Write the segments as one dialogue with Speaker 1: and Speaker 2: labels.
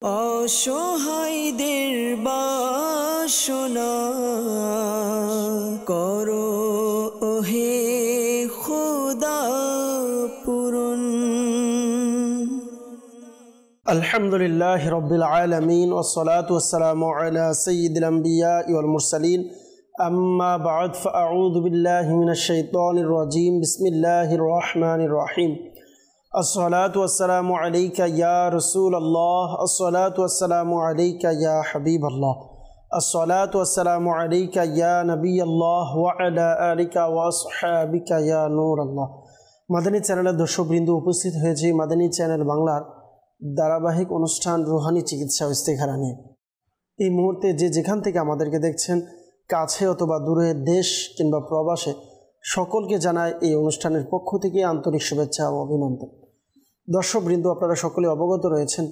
Speaker 1: অসহায়দের বাসনা করো ওহে খোদা পূরণ।
Speaker 2: আলহামদুলিল্লাহি রাব্বিল আলামিন ওয়াসসালাতু ওয়াসসালামু আলা সাইয়্যিদিল আমবিয়া ওয়াল মুরসালিন আম্মা বা'দ ফাআউযু বিল্লাহি মিনাশ শাইতানির রাজীম বিসমিল্লাহির রহমানির রহিম। আসসালাতু ওয়াসসালামু আলাইকা ইয়া রাসূলুল্লাহ, আসসালাতু ওয়াসসালামু আলাইকা ইয়া হাবিবাল্লাহ, আসসালাতু ওয়াসসালামু আলাইকা ইয়া নবিয়াল্লাহ ওয়া আলা আলিকা ওয়া আসহাবিকা ইয়া নূরাল্লাহ। মাদানী চ্যানেলের দর্শকবৃন্দ, উপস্থিত হয়েছে মাদানী চ্যানেল বাংলার ধারাবাহিক অনুষ্ঠান রুহানি চিকিৎসা ও ইস্তেখারা নিয়ে। এই মুহূর্তে যে যেখান থেকে আমাদেরকে দেখছেন, কাছে অথবা দূরে, দেশ কিংবা প্রবাসে, সকলকে জানায় এই অনুষ্ঠানের পক্ষ থেকে আন্তরিক শুভেচ্ছা ও অভিনন্দন। দর্শকবৃন্দ, আপনারা সকলে অবগত রয়েছেন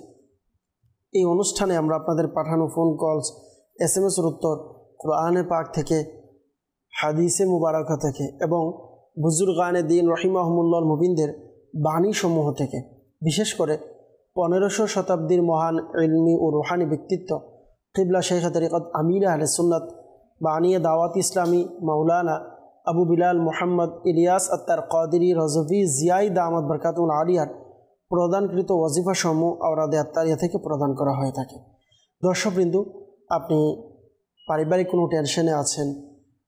Speaker 2: এই অনুষ্ঠানে আমরা আপনাদের পাঠানো ফোন কলস, SMS-এর উত্তর কোরআনে পাক থেকে, হাদিসে মুবারাকা থেকে এবং বুজুর্গানে দ্বীন রহিমাহুমুল্লাহ মুবিনদের বাণীসমূহ থেকে, বিশেষ করে 1500 শতাব্দীর মহান ইলমি ও রুহানি ব্যক্তিত্ব কিবলা শেখ তরিকত আমির আহলে সুন্নাত বানিয়ে দাওয়াত ইসলামী মাওলানা আবু বিলাল মোহাম্মদ ইলিয়াস আত্তার কাদেরী রজভি জিয়াই দামাত বরকাতুল আলিয়ার প্রদানকৃত ওয়াজিফা সমূহ আওরাদে আত্তারিয়া থেকে প্রদান করা হয়ে থাকে। দর্শকবৃন্দু, আপনি পারিবারিক কোনো টেনশনে আছেন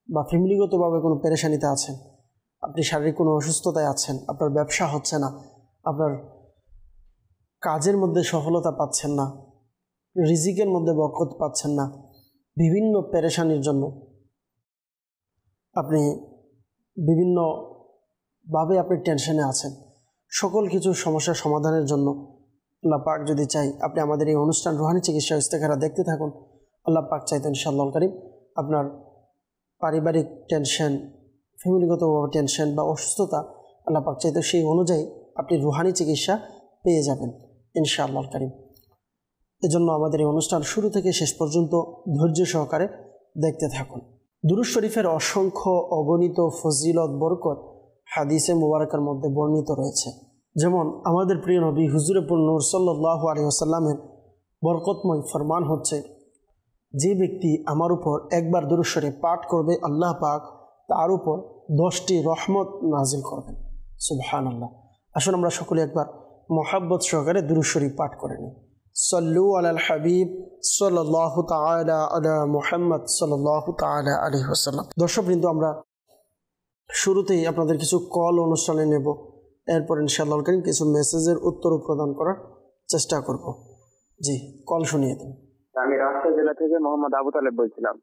Speaker 2: বা ফ্যামিলিগতভাবে কোনো পেরেশানিতে আছেন, আপনি শারীরিক কোনো অসুস্থতায় আছেন, আপনার ব্যবসা হচ্ছে না, আপনার কাজের মধ্যে সফলতা পাচ্ছেন না, রিজিকের মধ্যে বরকত পাচ্ছেন না, বিভিন্ন পেরেশানির জন্য আপনি বিভিন্নভাবে আপনি টেনশনে আছেন, সকল কিছু সমস্যার সমাধানের জন্য আল্লাহ পাক যদি চাই, আপনি আমাদের এই অনুষ্ঠান রুহানি চিকিৎসা ইস্তেখারা দেখতে থাকুন। আল্লাহ পাক চাইতেন ইনশাআল্লাহ কারীম আপনার পারিবারিক টেনশন, ফ্যামিলিগতভাবে টেনশন বা অসুস্থতা, আল্লাহ পাক চাইতে সেই অনুযায়ী আপনি রুহানি চিকিৎসা পেয়ে যাবেন ইনশাআল্লাহ কারীম। এজন্য আমাদের এই অনুষ্ঠান শুরু থেকে শেষ পর্যন্ত ধৈর্য সহকারে দেখতে থাকুন। দুরূদ শরীফের অসংখ্য অগণিত ফজিলত বরকত হাদিসে মুবারাকার মধ্যে বর্ণিত রয়েছে। যেমন আমাদের প্রিয় নবী হুজুরে পুর নূর সাল্লাল্লাহু আলাইহি ওয়াসাল্লামের বরকতময় ফরমান হচ্ছে, যে ব্যক্তি আমার উপর একবার দুরূদ শরীফ পাঠ করবে, আল্লাহ পাক তার উপর 10টি রহমত নাজিল করবেন। সুবহানাল্লাহ। আসুন আমরা সকলে একবার মোহাব্বত সহকারে দুরূদ শরীফ পাঠ করে নিই। সল্লু আলাল হাবিব সাল্লাল্লাহু তাআলা আলা মুহাম্মদ সাল্লাল্লাহু তাআলা আলাইহি ওয়াসাল্লাম। দর্শকবৃন্দ, আমরা শুরুতেই আপনাদের কিছু কল অনুষ্ঠানে নেব, এরপর ইনশাআল্লাহ কারীম কিছু মেসেজের উত্তরও প্রদান করার চেষ্টা করব। জি, কল শুনিয়ে দিন।
Speaker 3: আমি রাজশাহী জেলা থেকে মোহাম্মদ আবু তালেব বলছিলাম।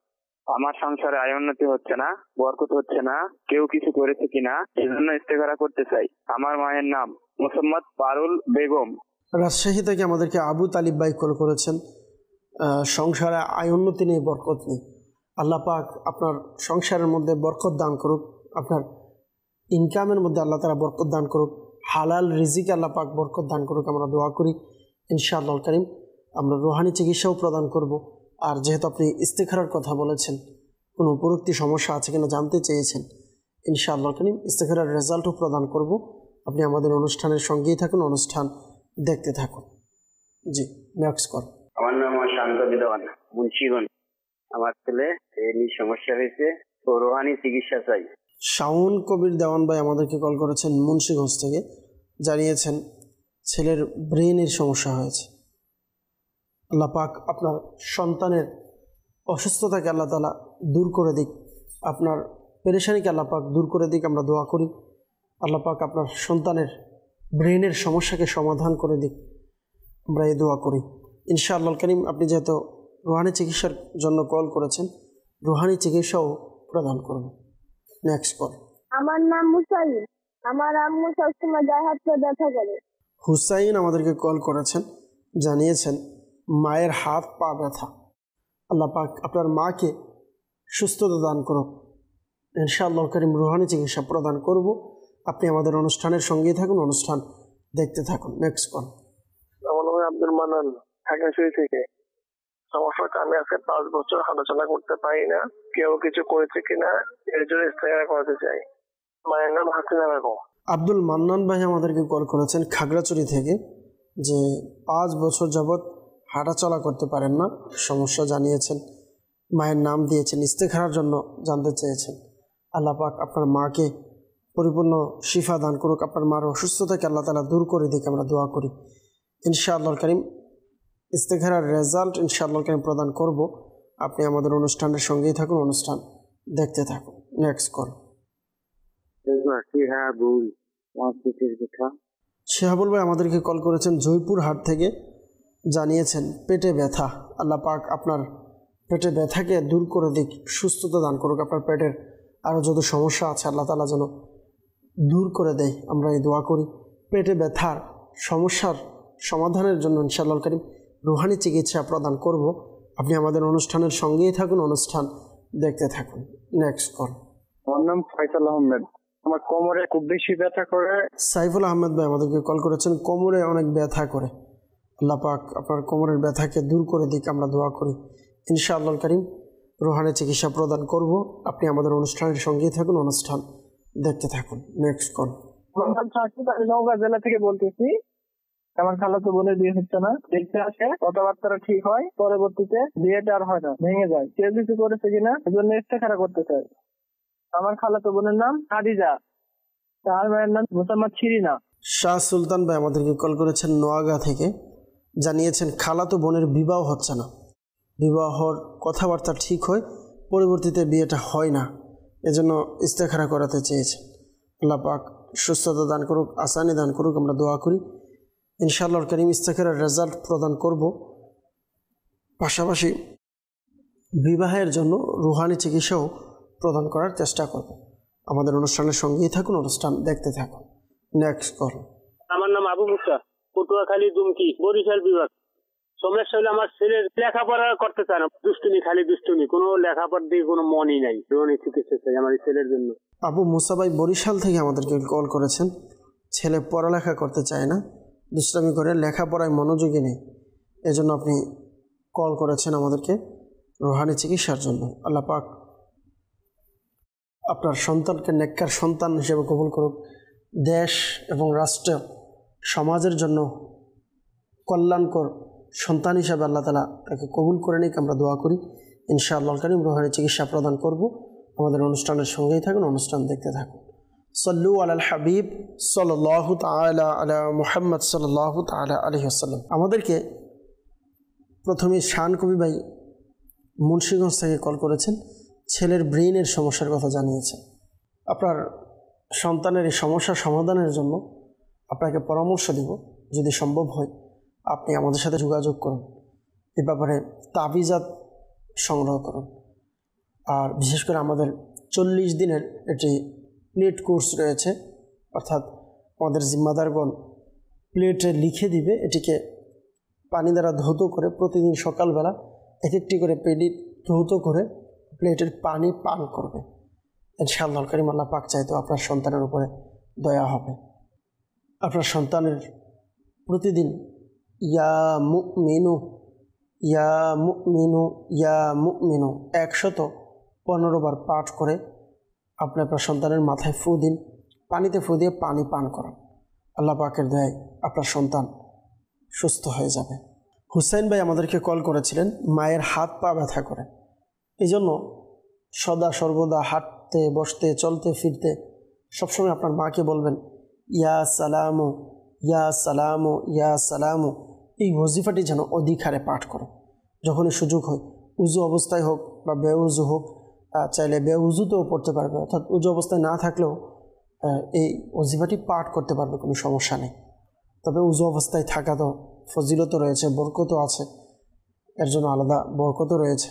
Speaker 3: আমার সংসারে আয় উন্নতি হচ্ছে না, বরকত হচ্ছে না, কেউ কিছু করেছে কিনা সেজন্য ইস্তেখারা করতে চাই। আমার মায়ের নাম মোহাম্মদ পারুল বেগম।
Speaker 2: রাজশাহী থেকে আমাদেরকে আবু তালিব ভাই কল করেছেন। সংসারে আয় উন্নতি নেই, বরকত নেই। আল্লাহ পাক আপনার সংসারের মধ্যে বরকত দান করুক, আপনার ইনকামের মধ্যে আল্লাহ তাআলা বরকত দান করুক, হালাল রিজিকে আল্লাহ পাক বরকত দান করুক, আমরা দোয়া করি ইনশাআল্লাহ কারীম। আমরা রুহানি চিকিৎসাও প্রদান করব। আর যেহেতু আপনি ইস্তেখারার কথা বলেছেন, কোনো উপরোক্তি সমস্যা আছে কিনা জানতে চেয়েছেন, ইনশাআল্লাহ কারীম ইস্তেখারার রেজাল্টও প্রদান করব। আপনি আমাদের অনুষ্ঠানের সঙ্গেই থাকুন, অনুষ্ঠান দেখতে থাকুন। জি, নেক্সট কল।
Speaker 3: আমার নাম শান্ত বিদ্যান, মুন্সিগঞ্জ। আমার ছেলে এই সমস্যা হয়েছে, তো রোহানি চিকিৎসা চাই।
Speaker 2: শাওন কবির দেওয়ান ভাই আমাদেরকে কল করেছেন মুন্সিগঞ্জ থেকে, জানিয়েছেন ছেলের ব্রেনের সমস্যা হয়েছে। আল্লাহ পাক আপনার সন্তানের অসুস্থতাকে আল্লাহ তাআলা দূর করে দিক, আপনার পেরেশানিকে আল্লাহ পাক দূর করে দিক, আমরা দোয়া করি। আল্লাহ পাক আপনার সন্তানের ব্রেনের সমস্যাকে সমাধান করে দিক, আমরা এই দোয়া করি ইনশাআল্লাহ কারীম। আপনি যেহেতু রুহানি চিকিৎসার জন্য কল করেছেন, রুহানি চিকিৎসাও প্রদান করব। Next call.
Speaker 4: আমার নাম হুসাইন, আমার আম্মু সবসময় গায়ে হাত পা ব্যথা করে।
Speaker 2: হুসাইন আমাদেরকে কল করেছেন, জানিয়েছেন মায়ের হাত পা ব্যথা। আল্লাহ পাক আপনার মাকে সুস্থতা দান করুক ইনশাআল্লাহ কারীম। রুহানি চিকিৎসা প্রদান করব। আপনি আমাদের অনুষ্ঠানের সঙ্গেই থাকুন, অনুষ্ঠান দেখতে থাকুন। Next call.
Speaker 5: আব্দুল মান্নান, খাগড়াছড়ি থেকে। সমস্যাটা, আমি আজকে 5 বছর হাঁটাচলা করতে পারি না, কেউ কিছু করেছে কিনা এর জন্য ইস্তেখারা করতে চাই। মায়ের নাম হাসিনা বেগম।
Speaker 2: আব্দুল মান্নান ভাই আমাদেরকে কল করেছেন খাগড়াছড়ি থেকে, যে 5 বছর যাবৎ হাঁটাচলা করতে পারেন না, সমস্যা জানিয়েছেন, মায়ের নাম দিয়েছেন, ইস্তেখারার জন্য জানতে চেয়েছেন। আল্লাহ পাক আপনার মাকে পরিপূর্ণ শিফা দান করুক, আপনার মার অসুস্থতাকে আল্লাহ তাআলা দূর করে দিক আমরা দোয়া করি। ইনশাআল্লাহুল কারীম ইস্তেখারার রেজাল্ট ইনশাআল্লাহুল কারীম প্রদান করব। আপনি আমাদের অনুষ্ঠানের সঙ্গেই থাকুন, অনুষ্ঠান দেখতে থাকুন। Next call. শিহাবুল ভাই আমাদেরকে কল করেছেন জয়পুর হাট থেকে, জানিয়েছেন পেটে ব্যথা। আল্লাহ পাক আপনার পেটে ব্যথাকে দূর করে দিক, সুস্থতা দান করুক। আপনার পেটের আরও যত সমস্যা আছে আল্লাহ তাআলা যেন দূর করে দেয়, আমরা এই দোয়া করি। পেটে ব্যথার সমস্যার সমাধানের জন্য ইনশাআল্লাহুল কারীম রুহানি চিকিৎসা প্রদান করব। আপনি আমাদের অনুষ্ঠানের সঙ্গেই থাকুন, অনুষ্ঠান দেখতে থাকুন। Next call.
Speaker 5: আমার নাম ফয়সাল আহমেদ। আমার কোমরে খুব বেশি ব্যথা করে।
Speaker 2: সাইফুল আহমেদ ভাই আমাদেরকে কল করেছেন, কোমরে অনেক ব্যথা করে। আল্লাহ পাক আপনার কোমরের ব্যথাকে দূর করে দিক, আমরা দোয়া করি। ইনশাআল্লাহুল কারীম রুহানি চিকিৎসা প্রদান করব। আপনি আমাদের অনুষ্ঠানের সঙ্গেই থাকুন, অনুষ্ঠান দেখতে থাকুন। Next call.
Speaker 5: আমার নাম সাকিব, আমি নওগাঁ জেলা থেকে বলতেছি। আমার খালাতো বোনের বিয়ে হচ্ছে না, দেখতে আসে, কথাবার্তা ঠিক হয়, পরবর্তীতে বিয়েটা আর হয় না, ভেঙে যায়। কেউ কিছু করেছে কিনা এজন্য ইস্তেখারা করতে চাই। আমার খালাতো বোনের নাম খাদিজা, তার মায়ের নাম মুসাম্মদ শিরিনা।
Speaker 2: শাহ সুলতান ভাই আমাদেরকে কল করেছেন নোয়াগাঁ থেকে, জানিয়েছেন খালাতো বোনের বিবাহ হচ্ছে না, বিবাহর কথাবার্তা ঠিক হয়, পরবর্তীতে বিয়েটা হয় না, এজন্য ইস্তেখারা করাতে চেয়েছেন। আল্লাহ পাক সুস্থতা দান করুক, আসানি দান করুক, আমরা দোয়া করি। ইনশাআল্লাহুল কারীম ইস্তেখারার রেজাল্ট প্রদান করব। পাশাপাশি বিবাহের জন্য রুহানি চিকিৎসাও প্রদান করার চেষ্টা করব। আমাদের অনুষ্ঠানের সঙ্গেই থাকুন, অনুষ্ঠান দেখতে থাকুন। Next call.
Speaker 6: আমার নাম আবু মুসা, পটুয়াখালী দুমকি, বরিশাল বিভাগ। সমস্যা হলো আমার ছেলের লেখাপড়া করতে চায় না, দুষ্টুমি, খালি দুষ্টুমি, কোনো লেখাপড়ার দিকে কোনো মনই নাই। অনেক চিকিৎসা চাই আমার ছেলের জন্য।
Speaker 2: আবু মুসা ভাই বরিশাল থেকে আমাদেরকে কল করেছেন, ছেলে পড়ালেখা করতে চায় না, দুষ্টামি করে, লেখাপড়ায় মনোযোগী নেই, এজন্য আপনি কল করেছেন আমাদেরকে রুহানি চিকিৎসার জন্য। আল্লাহ পাক আপনার সন্তানকে নেককার সন্তান হিসেবে কবুল করুক, দেশ এবং রাষ্ট্র সমাজের জন্য কল্যাণকর সন্তান হিসাবে আল্লাহ তাআলা তাকে কবুল করে নিক, আমরা দোয়া করি। ইনশাআল্লাহুল কারীম রুহানি চিকিৎসা প্রদান করব। আমাদের অনুষ্ঠানের সঙ্গেই থাকুন, অনুষ্ঠান দেখতে থাকুন। সল্লু আলাল হাবিব সাল্লাল্লাহু তাআলা আলা মুহাম্মদ সাল্লাল্লাহু তাআলা আলাইহি ওয়াসাল্লাম। আমাদেরকে প্রথমে শান কবি ভাই মুন্সিগঞ্জ থেকে কল করেছেন, ছেলের ব্রেইনের সমস্যার কথা জানিয়েছেন। আপনার সন্তানের এই সমস্যা সমাধানের জন্য আপনাকে পরামর্শ দিব, যদি সম্ভব হয় আপনি আমাদের সাথে যোগাযোগ করুন, এ ব্যাপারে তাবিজাত সংগ্রহ করুন। আর বিশেষ করে আমাদের 40 দিনের এটি প্লেট কোর্স রয়েছে, অর্থাৎ আমাদের জিম্মাদারগণ প্লেটে লিখে দিবে, এটিকে পানি দ্বারা ধৌত করে প্রতিদিন সকালবেলা এক একটি করে প্লেট ধৌত করে প্লেটের পানি পান করবে। ইনশাআল্লাহুল কারীম আল্লাহ পাক চাইতো আপনার সন্তানের উপরে দয়া হবে। আপনার সন্তানের প্রতিদিন ইয়া মুমিনু ইয়া মুমিনু ইয়া মুমিনু 115 বার পাঠ করে আপনি আপনার সন্তানের মাথায় ফু দিন, পানিতে ফু দিয়ে পানি পান করান। আল্লাহ পাকের দয়ায় আপনার সন্তান সুস্থ হয়ে যাবে। হুসাইন ভাই আমাদেরকে কল করেছিলেন, মায়ের হাত পা ব্যথা করে, এই জন্য সদা সর্বদা হাঁটতে বসতে চলতে ফিরতে সবসময় আপনার মাকে বলবেন ইয়া সালামু ইয়া সালামু ইয়া সালামু। এই ওজিফাটি যেন অধিক হারে পাঠ করে, যখনই সুযোগ হয়, উজু অবস্থায় হোক বা বেউজু হোক, চাইলে বেউজুতেও পড়তে পারবে, অর্থাৎ উজু অবস্থায় না থাকলেও এই ওজিফাটি পাঠ করতে পারবে, কোনো সমস্যা নেই। তবে উজু অবস্থায় থাকা তো ফজিলতও রয়েছে, বরকতও আছে, এর জন্য আলাদা বরকতও রয়েছে।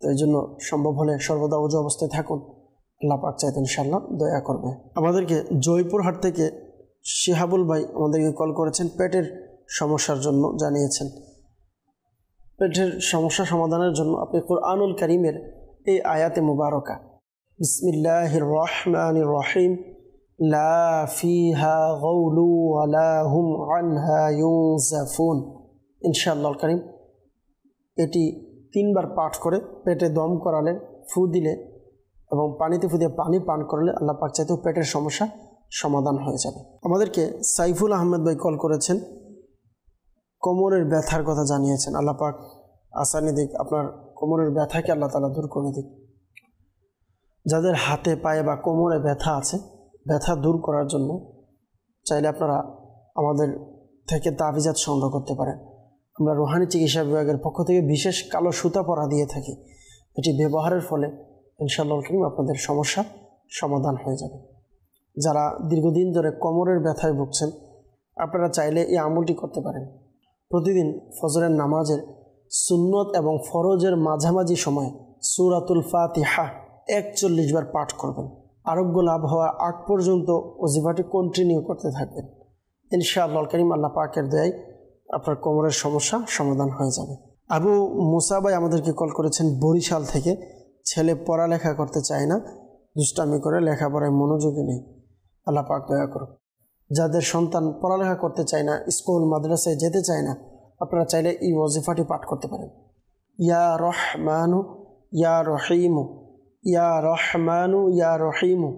Speaker 2: তো এই জন্য সম্ভব হলে সর্বদা উজু অবস্থায় থাকুন, আল্লাহ পাক চাইতে ইনশাআল্লাহ দয়া করবে। আমাদেরকে জয়পুরহাট থেকে শিহাবুল ভাই আমাদেরকে কল করেছেন, পেটের সমস্যার জন্য জানিয়েছেন। পেটের সমস্যা সমাধানের জন্য আপনি কুরআনুল কারীমের এই আয়াতে মুবারকা বিসমিল্লাহির রহমানির রহিম লা ফিহা গাউলু ওয়ালা হুম আনহা ইউনজাফুন, ইনশাআল্লাহুল কারীম এটি 3 বার পাঠ করে পেটে দম করালে, ফু দিলে এবং পানিতে ফু দিয়ে পানি পান করলে আল্লাহ পাক চাইতেও পেটের সমস্যা সমাধান হয়ে যাবে। আমাদেরকে সাইফুল আহমেদ ভাই কল করেছেন, কোমরের ব্যথার কথা জানিয়েছেন। আল্লাহ পাক আসানি দিক, আপনার কোমরের ব্যথাকে আল্লাহ তাআলা দূর করে দিক। যাদের হাতে পায়ে বা কোমরে ব্যথা আছে, ব্যথা দূর করার জন্য চাইলে আপনারা আমাদের থেকে তাবিজাত সংগ্রহ করতে পারেন। আমরা রুহানি চিকিৎসা বিভাগের পক্ষ থেকে বিশেষ কালো সুতা পরা দিয়ে থাকি। এটি ব্যবহারের ফলে ইনশাআল্লাহ আপনাদের সমস্যা সমাধান হয়ে যাবে। যারা দীর্ঘদিন ধরে কোমরের ব্যথায় ভুগছেন, আপনারা চাইলে এই আমলটি করতে পারেন। প্রতিদিন ফজরের নামাজের সুন্নত এবং ফরজের মাঝামাঝি সময়ে সূরাতুল ফাতিহা 41 বার পাঠ করবেন। আরোগ্য লাভ হওয়ার আগ পর্যন্ত ওজিফাটি কন্টিনিউ করতে থাকবেন। ইনশাআল্লাহ কারীম আল্লাহ পাকের দয়ায় আপনার কোমরের সমস্যা সমাধান হয়ে যাবে। আবু মুসা ভাই আমাদেরকে কল করেছেন বরিশাল থেকে। ছেলে পড়ালেখা করতে চায় না, দুষ্টামি করে, লেখাপড়ায় মনোযোগী নেই। আল্লাহ পাক দয়া করুন। যাদের সন্তান পড়ালেখা করতে চায় না, স্কুল মাদ্রাসায় যেতে চায় না, আপনারা চাইলে এই ওজিফাটি পাঠ করতে পারেন। ইয়া রহমানু ইয়া রহিমু, ইয়া রহমানু ইয়া রহিমু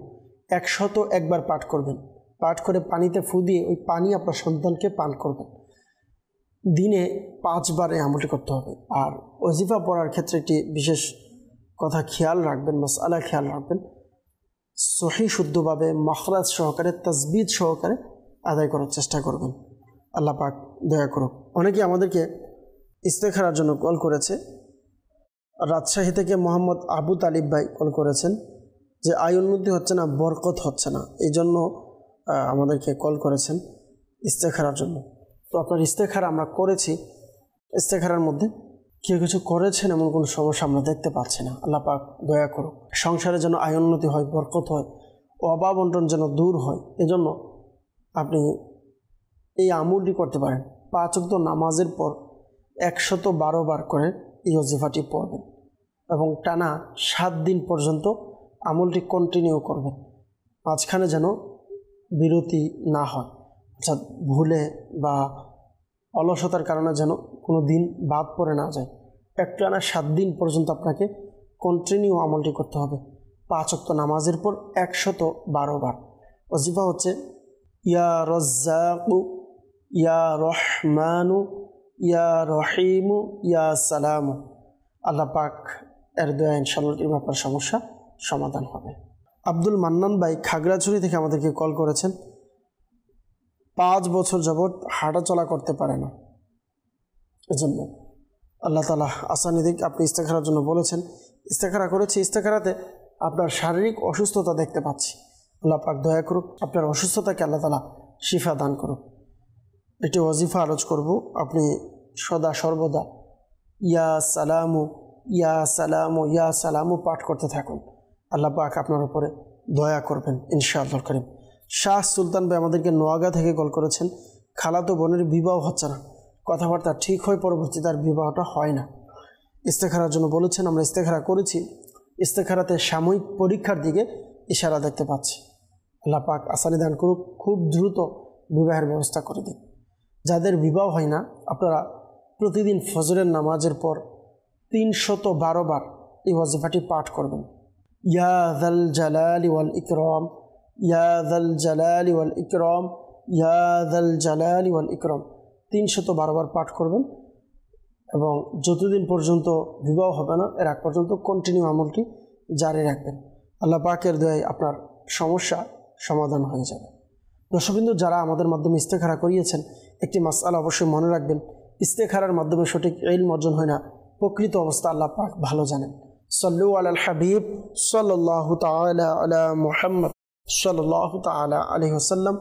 Speaker 2: 101 বার পাঠ করবেন। পাঠ করে পানিতে ফু দিয়ে ওই পানি আপনার সন্তানকে পান করবেন। দিনে 5 বার এই আমলটি করতে হবে। আর ওজিফা পড়ার ক্ষেত্রে একটি বিশেষ কথা খেয়াল রাখবেন, মাসআলা খেয়াল রাখবেন, সহি শুদ্ধভাবে মাখরাজ সহকারে, তাসবিদ সহকারে আদায় করার চেষ্টা করবেন। আল্লাহ পাক দয়া করুক। অনেকে আমাদেরকে ইস্তেখারার জন্য কল করেছে। রাজশাহী থেকে মোহাম্মদ আবু তালিব ভাই কল করেছেন যে আয় উন্নতি হচ্ছে না, বরকত হচ্ছে না, এই জন্য আমাদেরকে কল করেছেন ইস্তেখারার জন্য। তো আপনার ইস্তেখারা আমরা করেছি। ইস্তেখারার মধ্যে কেউ কিছু করেছেন এমন কোনো সমস্যা আমরা দেখতে পাচ্ছি না। আল্লাহ পাক দয়া করুক। সংসারে যেন আয় উন্নতি হয়, বরকত হয়, অভাব অনটন যেন দূর হয়, এজন্য আপনি এই আমলটি করতে পারেন। 5 ওয়াক্ত নামাজের পর 112 বার করে এই ওজিফাটি পড়বেন এবং টানা 7 দিন পর্যন্ত আমলটি কন্টিনিউ করবেন। মাঝখানে যেন বিরতি না হয়, অর্থাৎ ভুলে বা অলসতার কারণে যেন কোনো দিন বাদ পড়ে না যায়। টানা 7 দিন পর্যন্ত আপনাকে কন্টিনিউ আমলটি করতে হবে। 5 ওয়াক্ত নামাজের পর 112 বার। ওজিফা হচ্ছে ইয়া রাজ্জাকু ইয়া রহমানু ইয়া রহিমু ইয়া সালামু। আল্লাহ পাক এর দয়া ইনশাআল্লাহ আপনার সমস্যা সমাধান হবে। আব্দুল মান্নান ভাই খাগড়াছড়ি থেকে আমাদেরকে কল করেছেন। 5 বছর যাবৎ হাঁটা চলা করতে পারে না, এজন্য আল্লাহ তাআলা আসানি দিক। আপনি ইস্তেখারার জন্য বলেছেন, ইস্তেখারা করেছি। ইস্তেখারাতে আপনার শারীরিক অসুস্থতা দেখতে পাচ্ছি। আল্লাহ পাক দয়া করুক, আপনার অসুস্থতাকে আল্লাহ তাআলা শিফা দান করুক। একটি ওয়াজিফা আরজ করব। আপনি সদা সর্বদা ইয়া সালামু ইয়া সালামু ইয়া সালামু পাঠ করতে থাকুন। আল্লাহ পাক আপনার উপরে দয়া করবেন ইনশাআল্লাহ কারীম। শাহ সুলতান ভাই আমাদেরকে নোয়াগা থেকে কল করেছেন। খালাতো বোনের বিবাহ হচ্ছে না, কথাবার্তা ঠিক হয়ে পরবর্তী তার বিবাহটা হয় না। ইস্তেখারার জন্য বলেছেন, আমরা ইস্তেখারা করেছি। ইস্তেখারাতে সাময়িক পরীক্ষার দিকে ইশারা দেখতে পাচ্ছি। আল্লাহ পাক আসানি দান করুক, খুব দ্রুত বিবাহের ব্যবস্থা করে দিন। যাদের বিবাহ হয় না, আপনারা প্রতিদিন ফজরের নামাজের পর 312 বার এই ওয়াজিফাটি পাঠ করবেন। ইয়া যাল জালালি ওয়াল ইকরাম, ইয়া যাল জালালি ওয়াল ইকরাম, ইয়া যাল জালালি ওয়াল ইকরাম 312 বার পাঠ করবেন এবং যতদিন পর্যন্ত বিবাহ হবে না এর আগ পর্যন্ত কন্টিনিউ আমলটি জারি রাখবেন। আল্লাহ পাকের দয়ায় আপনার সমস্যা সমাধান হয়ে যাবে। দর্শকবৃন্দ, যারা আমাদের মাধ্যমে ইস্তেখারা করিয়েছেন, একটি মাসআলা অবশ্যই মনে রাখবেন, ইস্তেখারার মাধ্যমে সঠিক ইলম অর্জন হয় না, প্রকৃত অবস্থা আল্লাহ পাক ভালো জানেন। সাল্লু আলাল হাবিব সাল্লাল্লাহু তাআলা আলা মুহাম্মদ সাল্লাল্লাহু তাআলা আলাইহি ওয়াসাল্লাম।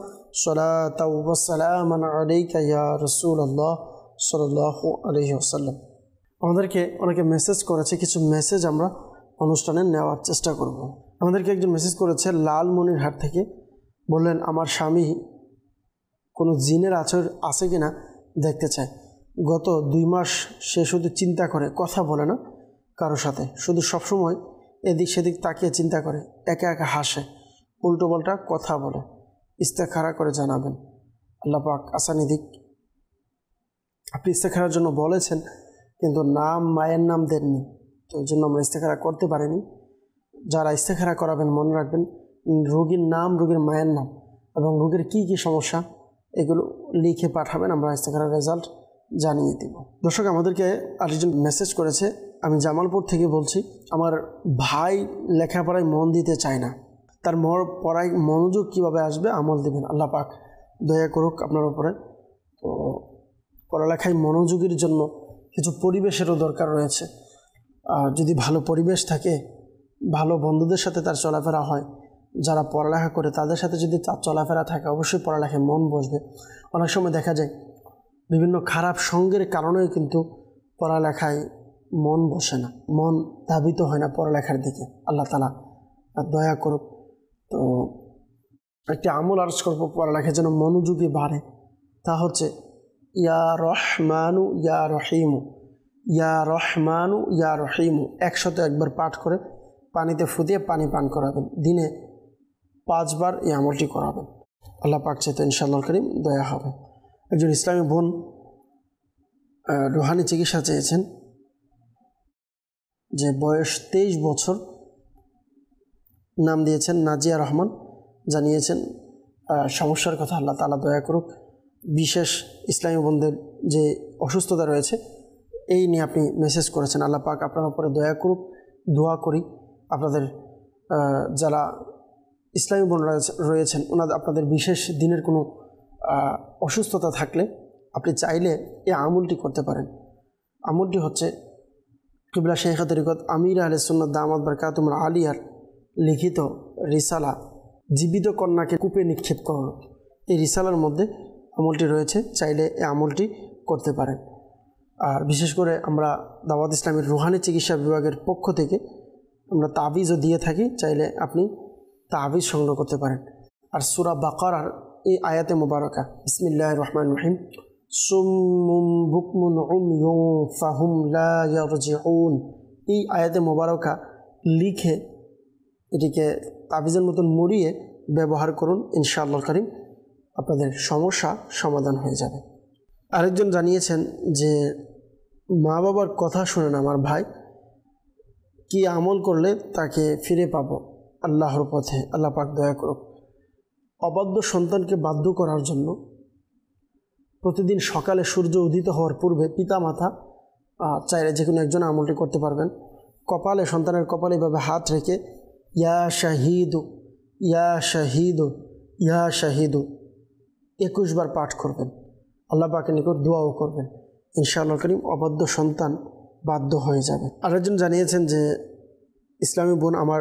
Speaker 2: সালাতাও ওয়া সালামান আলাইকা ইয়া রাসূলুল্লাহ সাল্লাল্লাহু আলাইহি ওয়াসাল্লাম। আমাদেরকে অনেকে মেসেজ করেছে, কিছু মেসেজ আমরা অনুষ্ঠানে নেওয়ার চেষ্টা করব। আমাদেরকে একজন মেসেজ করেছে লালমনিরহাট থেকে। বললেন, আমার স্বামী কোনো জিনের আচর আছে কিনা দেখতে চায়। গত 2 মাস সে শুধু চিন্তা করে, কথা বলে না কারোর সাথে, শুধু সবসময় এদিক সেদিক তাকিয়ে চিন্তা করে, একা একা হাসে, উল্টো পাল্টা কথা বলে। ইস্তেখারা করে জানাবেন। আল্লাহ পাক আসানি দিক। আপনি ইস্তেখারার জন্য বলেছেন কিন্তু নাম, মায়ের নাম দেননি, তো এই জন্য আমরা ইস্তেখারা করতে পারিনি। যারা ইস্তেখারা করাবেন মনে রাখবেন রোগীর নাম, রোগীর মায়ের নাম এবং রোগীর কী কী সমস্যা এগুলো লিখে পাঠাবেন। আমরা ইস্তেখারার রেজাল্ট জানিয়ে দিব। দর্শক, আমাদেরকে আরেকজন মেসেজ করেছে, আমি জামালপুর থেকে বলছি, আমার ভাই লেখাপড়ায় মন দিতে চায় না, তার পড়ায় মনোযোগ কীভাবে আসবে আমল দেবেন, আল্লাহ পাক দয়া করুক আপনার উপরে। তো পড়ালেখায় মনোযোগের জন্য কিছু পরিবেশেরও দরকার রয়েছে। যদি ভালো পরিবেশ থাকে, ভালো বন্ধুদের সাথে তার চলাফেরা হয়, যারা পড়ালেখা করে তাদের সাথে যদি তার চলাফেরা থাকে, অবশ্যই পড়ালেখায় মন বসবে। অনেক সময় দেখা যায় বিভিন্ন খারাপ সঙ্গের কারণেই কিন্তু পড়ালেখায় মন বসে না, মন ধাবিত হয় না পড়ালেখার দিকে। আল্লাহ তাআলা দয়া করুক। তো একটি আমল আরজ করবো পড়ালেখার যেন মনোযোগী বাড়ে, তা হচ্ছে ইয়া রহমানু ইয়া রহিমু, ইয়া রহমানু ইয়া রহিমু 101 পাঠ করে পানিতে ফুটিয়ে পানি পান করাবেন। দিনে 5 বার এই আমলটি করাবেন। আল্লাহ পাক চাইতে ইনশাআল্লাহ করিম দয়া হবে। একজন ইসলামী বোন রুহানি চিকিৎসা চেয়েছেন, যে বয়স 23 বছর, নাম দিয়েছেন নাজিয়া রহমান, জানিয়েছেন সমস্যার কথা। আল্লাহ তাআলা দয়া করুক। বিশেষ ইসলামী বোনদের যে অসুস্থতা রয়েছে এই নিয়ে আপনি মেসেজ করেছেন। আল্লাহ পাক আপনার উপরে দয়া করুক। দোয়া করি আপনাদের যারা ইসলামী বোন রয়েছেন আপনাদের বিশেষ দিনের কোনো অসুস্থতা থাকলে আপনি চাইলে এই আমলটি করতে পারেন। আমলটি হচ্ছে কিবলা শেখ তরিকত আমির আহলে সুন্নাত দামাত বারকাতুহুম আলিয়ার লিখিত রিসালা জীবিত কন্যাকে কূপে নিক্ষেপ করানো, এই রিসালার মধ্যে আমলটি রয়েছে, চাইলে এই আমলটি করতে পারেন। আর বিশেষ করে আমরা দাওয়াত ইসলামের রুহানি চিকিৎসা বিভাগের পক্ষ থেকে আমরা তাবিজও দিয়ে থাকি, চাইলে আপনি তাবিজ সংগ্রহ করতে পারেন। আর সূরা বাকারার এই আয়াতে মুবারকা বিসমিল্লাহির রহমানির রহিম, সুম্মুম বুকমুন উময়ুন ফাহুম লা ইয়ারজিউন, এই আয়াতে মুবারকা লিখে এটিকে তাবিজের মতন মুড়িয়ে ব্যবহার করুন, ইনশাআল্লাহ কারীম আপনাদের সমস্যা সমাধান হয়ে যাবে। আরেকজন জানিয়েছেন যে মা বাবার কথা শুনে না আমার ভাই, কি আমল করলে তাকে ফিরে পাবো আল্লাহর পথে, আল্লাহ পাক দয়া করুক। অবাধ্য সন্তানকে বাধ্য করার জন্য প্রতিদিন সকালে সূর্য উদিত হওয়ার পূর্বে পিতামাতা চাইলে যে কোনো একজন আমলটি করতে পারবেন। কপালে, সন্তানের কপালে এভাবে হাত রেখে ইয়া শাহিদু ইয়া শাহিদু ইয়া শাহিদু 21 বার পাঠ করবেন। আল্লাহ পাকের নিকট দোয়াও করবেন, ইনশাআল্লাহ কারীম অবাধ্য সন্তান বাধ্য হয়ে যাবে। আরেকজন জানিয়েছেন যে ইসলামী বোন, আমার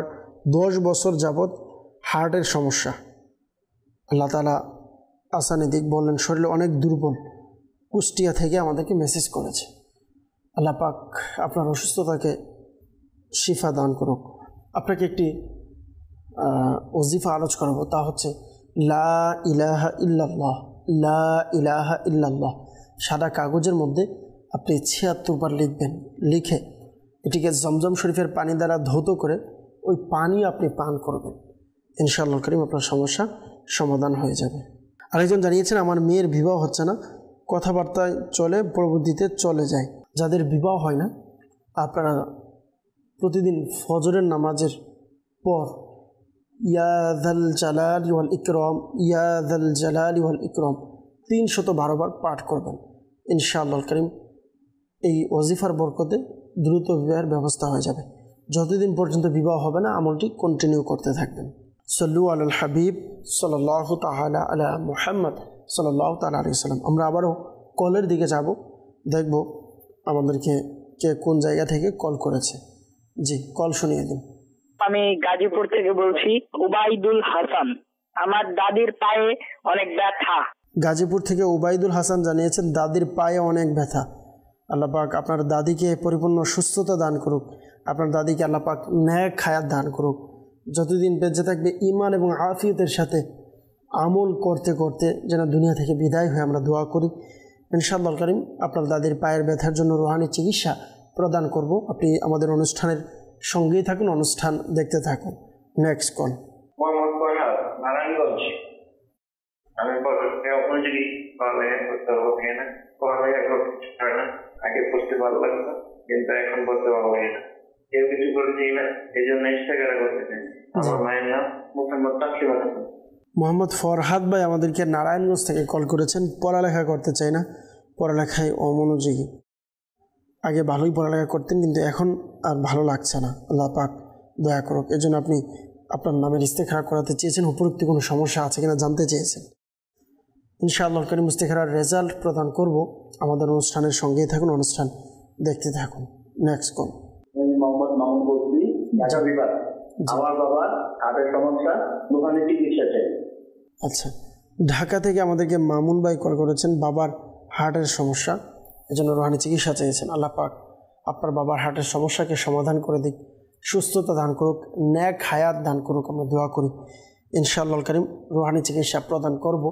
Speaker 2: 10 বছর যাবৎ হার্টের সমস্যা, আল্লাহ তাআলা আসানি দিক বললেন, শরীরে অনেক দুর্বল। কুষ্টিয়া থেকে আমাদেরকে মেসেজ করেছে। আল্লাহ পাক আপনার অসুস্থতাকে শিফা দান করুক। আপনাকে একটি ওজিফা আলোচ করাবো, তা হচ্ছে লা ইলাহা ইল্লাল্লাহ, লা ইলাহা ইল্লাল্লাহ। সাদা কাগজের মধ্যে আপনি 76 বার লিখবেন, লিখে এটিকে জমজম শরীফের পানি দ্বারা ধৌত করে ওই পানি আপনি পান করবেন, ইনশাআল্লাহ কারীম আপনার সমস্যা সমাধান হয়ে যাবে। আরেকজন জানিয়েছেন আমার মেয়ের বিবাহ হচ্ছে না, কথাবার্তায় চলে, প্রবৃত্তিতে চলে যায়। যাদের বিবাহ হয় না আপনারা প্রতিদিন ফজরের নামাজের পর ইয়া যাল জালালি ওয়াল ইকরাম, ইয়া যাল জালালি ওয়াল ইকরাম 312 বার পাঠ করবেন, ইনশাআল্লাহ কারীম এই ওজিফার বরকতে দ্রুত বিবাহের ব্যবস্থা হয়ে যাবে। যতদিন পর্যন্ত বিবাহ হবে না আমলটি কন্টিনিউ করতে থাকবেন। সল্লু আলাল হাবিব সাল্লাল্লাহু তাআলা আলা মুহাম্মদ সাল্লাল্লাহু তাআলা আলাইহি ওয়াসাল্লাম। আমরা আবারও কলের দিকে যাব, দেখব আমাদেরকে কে কোন জায়গা থেকে কল করেছে। জি, কল শুনিয়ে দিন।
Speaker 7: আমি গাজীপুর থেকে বলছি, উবাইদুল হাসান। আমার দাদির পায়ে অনেক ব্যথা।
Speaker 2: গাজীপুর থেকে উবাইদুল হাসান জানিয়েছেন দাদির পায়ে অনেক ব্যথা। আল্লাহ পাক আপনার দাদিকে পরিপূর্ণ সুস্থতা দান করুক, আপনার দাদিকে আল্লাহ পাক ন্যাক হায়াত দান করুক। যতদিন বেঁচে থাকবে ঈমান এবং আফিয়তের সাথে আমল করতে করতে যেন দুনিয়া থেকে বিদায় হয়ে আমরা দোয়া করি। ইনশাআল্লাহ কারীম আপনার দাদির পায়ের ব্যথার জন্য রুহানি চিকিৎসা প্রদান করব। আপনি আমাদের অনুষ্ঠানের সঙ্গেই থাকুন, অনুষ্ঠান দেখতে থাকুন। Next call.
Speaker 8: মোহাম্মদ ফরহাদ, নারায়ণগঞ্জ। আমি যদি পড়ালেখা করতে পারবো না, পড়ালেখা করতে পারে না, আগে পড়তে ভালো লাগতো কিন্তু এখন পড়তে পারবো না, কেউ কিছু করেছি না, এই জন্য ইস্তেগফার করতে চাই। আমার মায়ের নাম মোহাম্মদ তাসলিমা খাতুন।
Speaker 2: মোহাম্মদ ফরহাদ ভাই আমাদেরকে নারায়ণগঞ্জ থেকে কল করেছেন, পড়ালেখা করতে চাই না, পড়ালেখায় অমনোযোগী। আগে ভালোই পড়ালেখা করতেন, কিন্তু এখন আর ভালো লাগছে না। আল্লাহ পাক দয়া করুক। এজন্য আপনি আপনার নামের ইস্তেখারা করাতে চেয়েছেন, উপরোক্ত কোনো সমস্যা আছে কিনা জানতে চেয়েছেন। ইনশাআল্লাহ কারীম ইস্তেখারার রেজাল্ট প্রদান করব। আমাদের অনুষ্ঠানের সঙ্গেই থাকুন, অনুষ্ঠান দেখতে থাকুন। Next call.
Speaker 9: মোহাম্মদ মামুন বলছি, ঢাকা বিভাগ। আমার বাবার হার্টের সমস্যা, দোকানে চিকিৎসা চাই।
Speaker 2: আচ্ছা, ঢাকা থেকে আমাদেরকে মামুন ভাই কল করেছেন, বাবার হার্টের সমস্যা, এজন্য রুহানি চিকিৎসা চেয়েছেন। আল্লাহ পাক আপনার বাবার হার্টের সমস্যাকে সমাধান করে দিক, সুস্থতা দান করুক, ন্যাক হায়াত দান করুক, আমরা দোয়া করি। ইনশাআল্লাহ কারীম রুহানি চিকিৎসা প্রদান করব।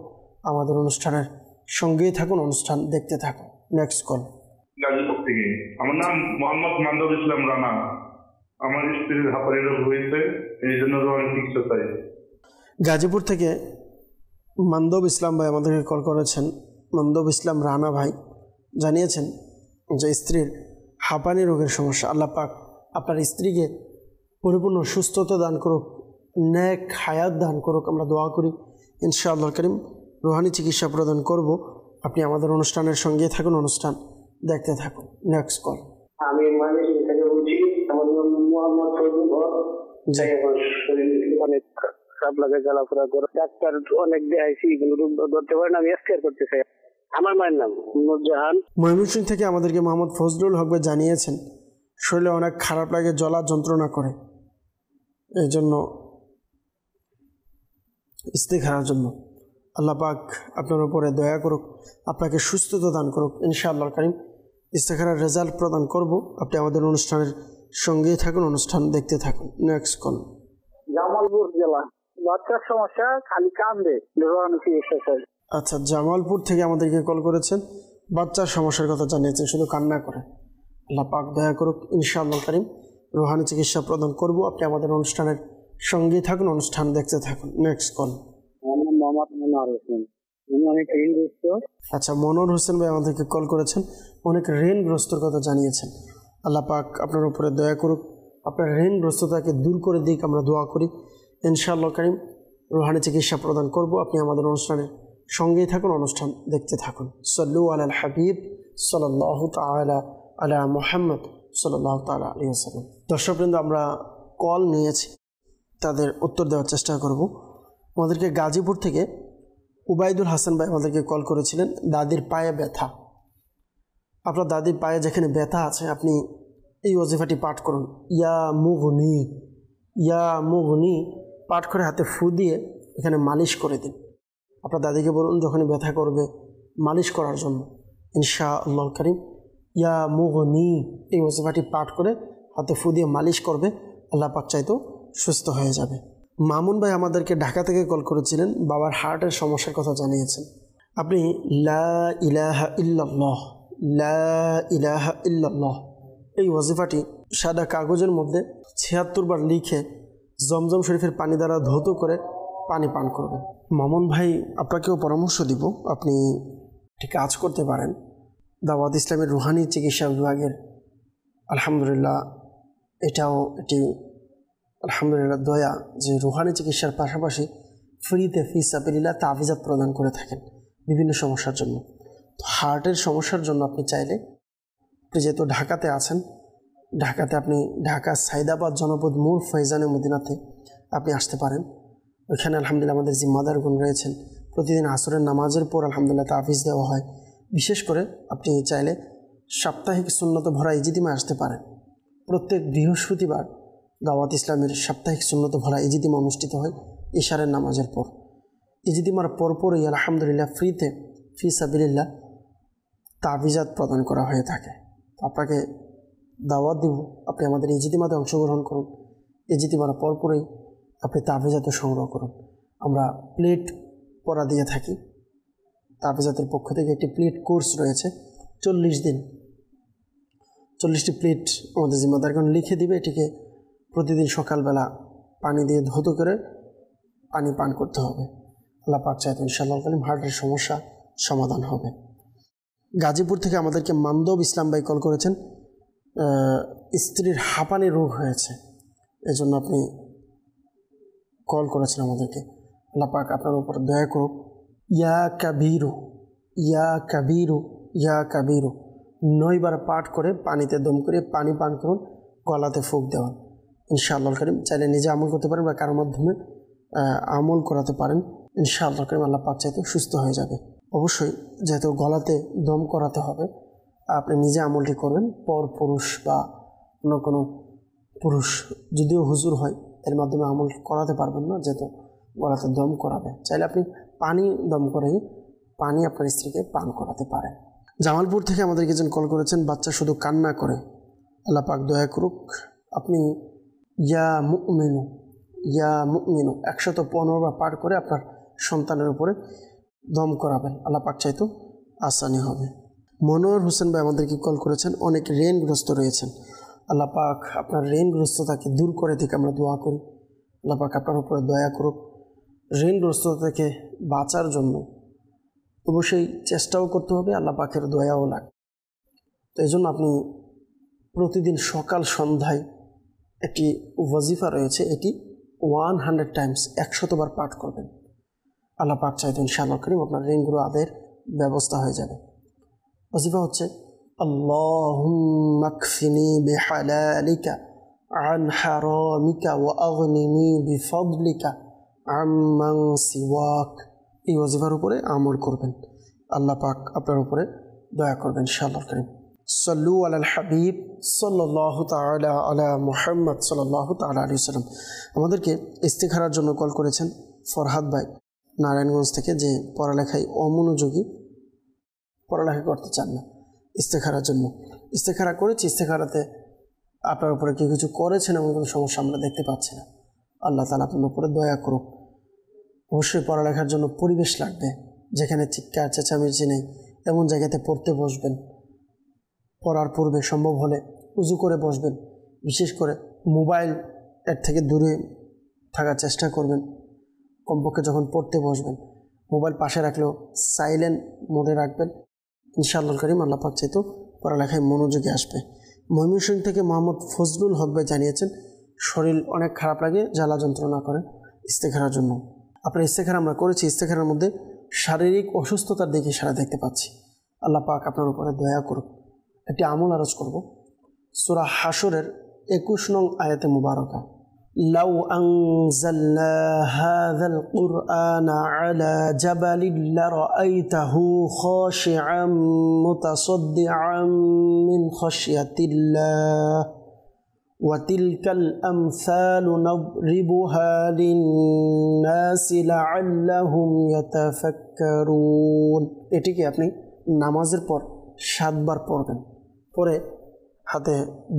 Speaker 2: আমাদের অনুষ্ঠানের সঙ্গেই থাকুন, অনুষ্ঠান দেখতে থাকুন। Next call.
Speaker 10: গাজীপুর থেকে, আমার নাম মোহাম্মদ মান্দব ইসলাম রানা। আমার স্ত্রীর হাঁপানি রোগ হয়েছে, এই জন্য রুহানি চিকিৎসা চাই।
Speaker 2: গাজীপুর থেকে মান্দব ইসলাম ভাই আমাদেরকে কল করেছেন। মান্দব ইসলাম রানা ভাই জানিয়েছেন যে স্ত্রীর হাঁপানি রোগের সমস্যা। আল্লাহ পাক আপনার স্ত্রীকে পরিপূর্ণ সুস্থতা দান করুক, ন্যাক হায়াত দান করুক, আমরা দোয়া করি। ইনশাআল্লাহ কারীম রুহানি চিকিৎসা প্রদান করব। আপনি আমাদের অনুষ্ঠানের সঙ্গে থাকুন, অনুষ্ঠান দেখতে থাকুন। Next call.
Speaker 5: আমি ময়মনসিংহ থেকে বলছি, আমার নাম মোহাম্মদ ফজলুল হক। আমার শরীর অনেক খারাপ লাগে, জ্বালাপোড়া করে, ডাক্তার অনেক দেখাইছি, কিন্তু রোগ ধরতে পারে না। আমি স্কেয়ার করতে চাই। আমার মায়ের নাম নুরজাহান।
Speaker 2: ময়মনসিংহ থেকে আমাদেরকে মোহাম্মদ ফজলুল হক ভাই জানিয়েছেন শরীরে অনেক খারাপ লাগে, জ্বলা যন্ত্রণা করে, এই জন্য ইস্তেখারার জন্য আল্লাহ পাক আপনার উপরে দয়া করুক, আপনাকে সুস্থতা দান করুক। ইনশাআল্লাহ কারীম ইস্তেখারার রেজাল্ট প্রদান করব। আপনি আমাদের অনুষ্ঠানের সঙ্গেই থাকুন, অনুষ্ঠান দেখতে থাকুন। Next call.
Speaker 6: জামালপুর জেলা, বাচ্চার সমস্যা, খালি কান্দে, রুহানি চিকিৎসা চাই।
Speaker 2: আচ্ছা, জামালপুর থেকে আমাদেরকে কল করেছেন, বাচ্চার সমস্যার কথা জানিয়েছেন, শুধু কান্না করে। আল্লাহ পাক দয়া করুক। ইনশাআল্লাহ কারীম রুহানি চিকিৎসা প্রদান করব। আপনি আমাদের অনুষ্ঠানের সঙ্গেই থাকুন, অনুষ্ঠান দেখতে থাকুন। Next call.
Speaker 6: মোহাম্মদ মনোয়ার হোসেন, উনি অনেক ঋণগ্রস্ত।
Speaker 2: আচ্ছা, মনোয়ার হোসেন ভাই আমাদেরকে কল করেছেন, অনেক ঋণগ্রস্তর কথা জানিয়েছেন। আল্লাহ পাক আপনার উপরে দয়া করুক, আপনার ঋণগ্রস্ততাকে দূর করে দিক, আমরা দোয়া করি। ইনশাআল্লাহ কারীম রুহানি চিকিৎসা প্রদান করব। আপনি আমাদের অনুষ্ঠানের সঙ্গেই থাকুন, অনুষ্ঠান দেখতে থাকুন। সাল্লু আলাল হাবিব সাল্লাল্লাহু তাআলা আলা মুহাম্মদ সাল্লাল্লাহু তাআলা আলাইহি ওয়াসাল্লাম। দর্শকবৃন্দ, আমরা কল নিয়েছি, তাদের উত্তর দেওয়ার চেষ্টা করব। আমাদেরকে গাজীপুর থেকে উবাইদুল হাসান ভাই আমাদেরকে কল করেছিলেন, দাদির পায়ে ব্যথা। আপনার দাদির পায়ে যেখানে ব্যথা আছে, আপনি এই ওজিফাটি পাঠ করুন, ইয়া মুগনি, ইয়া মুগনি পাঠ করে হাতে ফু দিয়ে এখানে মালিশ করে দিন। আপনার দাদিকে বলুন যখনই ব্যথা করবে মালিশ করার জন্য। ইনশাআল্লাহ কারীম ইয়া মুগনি এই ওজিফাটি পাঠ করে হাতে ফু দিয়ে মালিশ করবে, আল্লাহ পাক চাইতো সুস্থ হয়ে যাবে। মামুন ভাই আমাদেরকে ঢাকা থেকে কল করেছিলেন, বাবার হার্টের সমস্যার কথা জানিয়েছেন। আপনি লা ইলাহা ইল্লাল্লাহ, লা ইলাহা ইল্লাল্লাহ এই ওয়াজিফাটি সাদা কাগজের মধ্যে ৭৬ বার লিখে জমজম শরীফের পানি দ্বারা ধৌত করে পানি পান করবেন। মামুন ভাই আপনাকেও পরামর্শ দিব, আপনি একটি কাজ করতে পারেন। দাওয়াত ইসলামের রুহানি চিকিৎসা বিভাগের আলহামদুলিল্লাহ এটাও এটি আলহামদুলিল্লাহ দয়া যে রুহানি চিকিৎসার পাশাপাশি ফ্রিতে ফিসাবিলিল্লাহ তাবিজাত প্রদান করে থাকেন বিভিন্ন সমস্যার জন্য। তো হার্টের সমস্যার জন্য আপনি চাইলে, আপনি যেহেতু ঢাকাতে আছেন, ঢাকাতে আপনি ঢাকা সাইদাবাদ জনপদ মূল ফৈজানে মদিনাতে আপনি আসতে পারেন। ওইখানে আলহামদুলিল্লাহ আমাদের জিম্মাদারগণ রয়েছেন, প্রতিদিন আসরের নামাজের পর আলহামদুলিল্লাহ তাবিজ দেওয়া হয়। বিশেষ করে আপনি চাইলে সাপ্তাহিক সুন্নত ভরা ইজিতিমায় আসতে পারেন। প্রত্যেক বৃহস্পতিবার দাওয়াত ইসলামের সাপ্তাহিক সুন্নত ভরা ইজিতিমা অনুষ্ঠিত হয় ইশারের নামাজের পর। ইজিতিমার পরপরই আলহামদুলিল্লাহ ফ্রিতে ফিসাবিলিল্লাহ তাবিজাত প্রদান করা হয়ে থাকে। আপনাকে দাওয়াত দিব, আপনি আমাদের ইজিতিমাতে অংশগ্রহণ করুন। ইজিতিমার পরপরই আপনি তাবিজাত সংগ্রহ করুন। আমরা প্লেট পড়া দিয়ে থাকি, তাবিজাতের পক্ষ থেকে একটি প্লেট কোর্স রয়েছে, 40 দিন 40টি প্লেট আমাদের জিম্মাদারগণ লিখে দিবে। এটিকে প্রতিদিন সকালবেলা পানি দিয়ে ধৌত করে পানি পান করতে হবে। আল্লাহ পাক চাইতো ইনশাআল্লাহ কারীম হার্টের সমস্যা সমাধান হবে। গাজীপুর থেকে আমাদেরকে মান্দব ইসলাম ভাই কল করেছেন, স্ত্রীর হাঁপানি রোগ হয়েছে, এজন্য আপনি কল করেছেন আমাদেরকে। আল্লাহ পাক আপনার উপর দয়া করুক। ইয়া কাবীরু, ইয়া কাবীরু ইয়া কাবিরু 9 বার পাঠ করে পানিতে দম করে পানি পান করুন, গলাতে ফুঁক দেওয়ান। ইনশাআল্লাহ করিম চাইলে নিজে আমল করতে পারেন বা কারোর মাধ্যমে আমল করাতে পারেন। ইনশাআল্লাহ করিম আল্লাহ পাক চাইতে সুস্থ হয়ে যাবে। অবশ্যই যেহেতু গলাতে দম করাতে হবে, আপনি নিজে আমলটি করবেন। পর পুরুষ বা অন্য কোনো পুরুষ যদিও হুজুর হয় এর মাধ্যমে আমল করাতে পারবেন না, যেহেতু গলাতে দম করাবে। চাইলে আপনি পানি দম করেই পানি আপনার স্ত্রীকে পান করাতে পারেন। জামালপুর থেকে আমাদের একজন কল করেছেন, বাচ্চা শুধু কান্না করে, আল্লাহ পাক দয়া করুক। আপনি ইয়া মুমিনু 115 বার পাঠ করে আপনার সন্তানের উপরে দম করাবেন, আল্লাহ পাক চাইতো আসানি হবে। মনোয়ার হোসেন ভাই আমাদেরকে কল করেছেন, অনেক ঋণগ্রস্ত রয়েছেন, আল্লাহ পাক আপনার ঋণগ্রস্ততাকে দূর করে থেকে আমরা দোয়া করি, আল্লাহ পাক আপনার উপরে দয়া করুক। ঋণগ্রস্ততা থেকে বাঁচার জন্য অবশ্যই চেষ্টাও করতে হবে, আল্লাহ পাকের দয়াও লাগে। তো এই জন্য আপনি প্রতিদিন সকাল সন্ধ্যায় একটি ওয়াজিফা রয়েছে, এটি 100 টাইমস 100 বার পাঠ করবেন। আল্লাহ পাক চাইতো ইনশাআল্লাহ করিম আপনার ঋণগুলো আদায়ের ব্যবস্থা হয়ে যাবে। ওয়াজিফা হচ্ছে আল্লাহুম্মা কফিনি বিহালালিকা আন হারামিকা ওয়া আগনিনি বিফadলিকা আম্মান সিওয়াক। এই ওয়াজিফার উপরে আমল করবেন, আল্লাহ পাক আপনার উপরে দয়া করবেন ইনশাআল্লাহ করিম। সাল্লু আলাল হাবিব সাল্লাল্লাহু তাআলা আলা মুহাম্মদ সাল্লাল্লাহু তাআলা আলাইহি ওয়াসাল্লাম। আমাদেরকে ইস্তিখারার জন্য কল করেছেন ফরহাদ ভাই নারায়ণগঞ্জ থেকে, যে পড়ালেখায় অমনোযোগী, পড়ালেখা করতে চান না, ইস্তিখারার জন্য। ইস্তিখারা করেছি, ইস্তিখারাতে আপনার উপরে কেউ কিছু করেছেন এমন কোনো সমস্যা আমরা দেখতে পাচ্ছি না। আল্লাহ তাআলা আপনার উপরে দয়া করুক। অবশ্যই পড়ালেখার জন্য পরিবেশ লাগবে, যেখানে চিৎকার চেঁচামেচি নেই এমন জায়গাতে পড়তে বসবেন। পড়ার পূর্বে সম্ভব হলে উজু করে বসবেন, বিশেষ করে মোবাইল এর থেকে দূরে থাকার চেষ্টা করবেন। কমপক্ষে যখন পড়তে বসবেন মোবাইল পাশে রাখলেও সাইলেন্ট মোডে রাখবেন। ইনশাআল্লাহ করিম আল্লাহ পাক চাইতো পড়ালেখায় মনোযোগী আসবে। ময়মনসিংহ থেকে মোহাম্মদ ফজলুল হক ভাই জানিয়েছেন, শরীর অনেক খারাপ লাগে, জ্বালা যন্ত্রণা করে, ইস্তেখারার জন্য। আপনার ইস্তেখারা আমরা করেছি, ইস্তেখারার মধ্যে শারীরিক অসুস্থতার দিকে সারা দেখতে পাচ্ছি। আল্লাহ পাক আপনার উপরে দয়া করুক। একটি আমল আরজ করব, সূরা হাশরের 21 নং আয়াতে মুবারকা, লাউ আনজালনা হাযাল কুরআনা আলা জাবালিন লারাআইতাহু খাশিআম মুতাসাদ্দিআম মিন খাশিয়াতিল্লাহ ওয়া তিলকাল আমসালু নাদরিবুহা লিন-নাসি লাআল্লাহুম ইয়াতাফাক্কারুন। এটিকে আপনি নামাজের পর 7 বার পড়বেন, পরে হাতে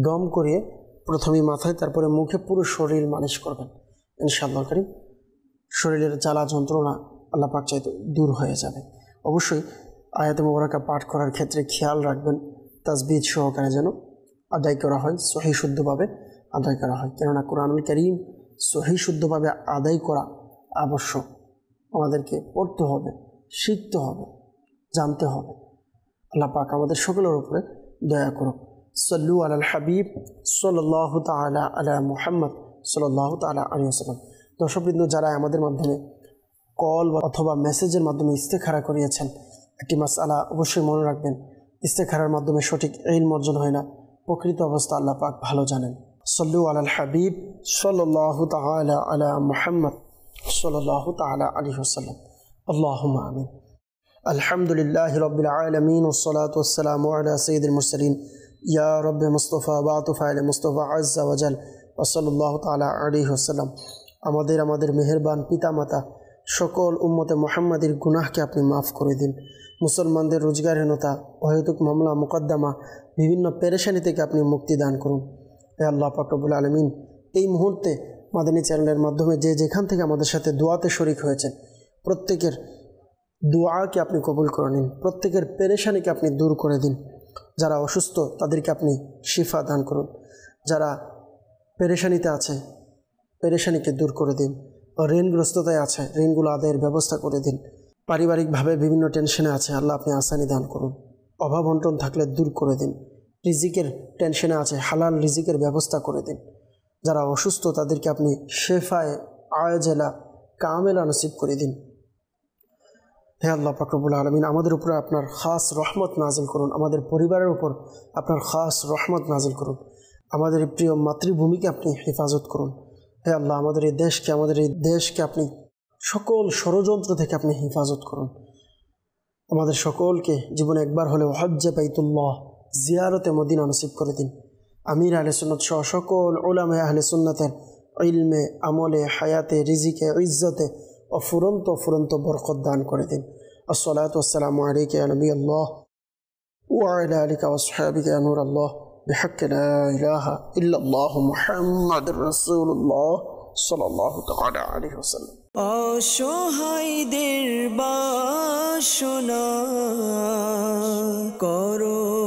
Speaker 2: দম করিয়ে প্রথমে মাথায় তারপরে মুখে পুরো শরীর মালিশ করবেন। ইনশাআল্লাহ করিম শরীরের জ্বালা যন্ত্রণা আল্লাহ পাক চাইতে দূর হয়ে যাবে। অবশ্যই আয়াতে মুবারাকা পাঠ করার ক্ষেত্রে খেয়াল রাখবেন তাসবিহ সহকারে যেন আদায় করা হয়, সহি শুদ্ধভাবে আদায় করা হয়, কেননা কোরআনুল কারীম সহি শুদ্ধভাবে আদায় করা আবশ্যক। আমাদেরকে পড়তে হবে, শিখতে হবে, জানতে হবে। আল্লাহ পাক আমাদের সকলের উপরে দয়া করুক। সাল্লু আলাল হাবিব সাল্লাল্লাহু তাআলা আলা মুহাম্মদ সাল্লাল্লাহু তাআলা আলাইহি ওয়াসাল্লাম। দর্শকবৃন্দ, যারা আমাদের মাধ্যমে কল অথবা মেসেজের মাধ্যমে ইস্তেখারা করিয়েছেন, একটি মাসআলা অবশ্যই মনে রাখবেন, ইস্তেখারার মাধ্যমে সঠিক ইলম অর্জন হয় না, প্রকৃত অবস্থা আল্লাহ পাক ভালো জানেন। সাল্লু আলাল হাবিব সাল্লাল্লাহু তাআলা আলা মুহাম্মদ সাল্লাল্লাহু তাআলা আলাইহি ওয়াসাল্লাম। আল্লাহুম্মা আমিন। আলহামদুলিল্লাহি রাব্বিল আলামিন ওয়াসসালাতু ওয়াসসালামু আলা সাইয়্যিদিল মুরসালিন ইয়া রাব্বি মুস্তাফা বাতুফা আলা মুস্তাফা আযজা ওয়া জাল ওয়া সাল্লাল্লাহু তাআলা আলাইহি ওয়াসাল্লাম। আমাদের মেহেরবান পিতামাতা সকল উম্মতে মুহাম্মাদের গুনাহকে আপনি মাফ করে দিন। মুসলমানদের রোজগারহীনতা, অহেতুক মামলা মোকদ্দমা, বিভিন্ন পেরেশানি থেকে আপনি মুক্তি দান করুন। হে আল্লাহ পাক রব্বুল আলামিন, এই মুহূর্তে মাদানী চ্যানেলের মাধ্যমে যে যেখান থেকে আমাদের সাথে দোয়াতে শরীক হয়েছেন, প্রত্যেকের দোয়াকে আপনি কবুল করে নিন, প্রত্যেকের পেরেশানিকে আপনি দূর করে দিন। যারা অসুস্থ তাদেরকে আপনি শিফা দান করুন, যারা পেরেশানিতে আছে পেরেশানিকে দূর করে দিন, ঋণগ্রস্ততায় আছে ঋণগুলো আদায়ের ব্যবস্থা করে দিন, পারিবারিকভাবে বিভিন্ন টেনশনে আছে আল্লাহ আপনি আসানি দান করুন, অভাব অনটন থাকলে দূর করে দিন, রিজিকের টেনশনে আছে হালাল রিজিকের ব্যবস্থা করে দিন। যারা অসুস্থ তাদেরকে আপনি শেফায়ে আজেলা কামেলা নসিব করে দিন। হে আল্লাহ পাক রব্বুল আলামিন, আমাদের উপরে আপনার খাস রহমত নাজিল করুন, আমাদের পরিবারের উপর আপনার খাস রহমত নাজিল করুন, আমাদের এই প্রিয় মাতৃভূমিকে আপনি হেফাজত করুন। হে আল্লাহ, আমাদের এই দেশকে আপনি সকল ষড়যন্ত্র থেকে আপনি হেফাজত করুন। আমাদের সকলকে জীবনে একবার হলেও হজ্জে বাইতুল্লাহ জিয়ারতে মদিনা নসিব করে দিন। আমির আহলে সুন্নাত সহ সকল উলামায়ে আহলে সুন্নাতের ইলমে, আমলে, হায়াতে, রিজিকে, ইজ্জতে অফুরন্ত বরকত দান করে দিন। আসসালাতু ওয়াসসালামু আলাইকা ইয়া নবী আল্লাহ ওয়া আলা আলিকা ওয়া আসহাবিকা ইয়া নূর আল্লাহ বিহাক্কি লা ইলাহা ইল্লাল্লাহ মুহাম্মাদুর রাসূলুল্লাহ সাল্লাল্লাহু তাআলা আলাইহি ওয়াসাল্লাম।
Speaker 1: অসহায়দের বাসনা করো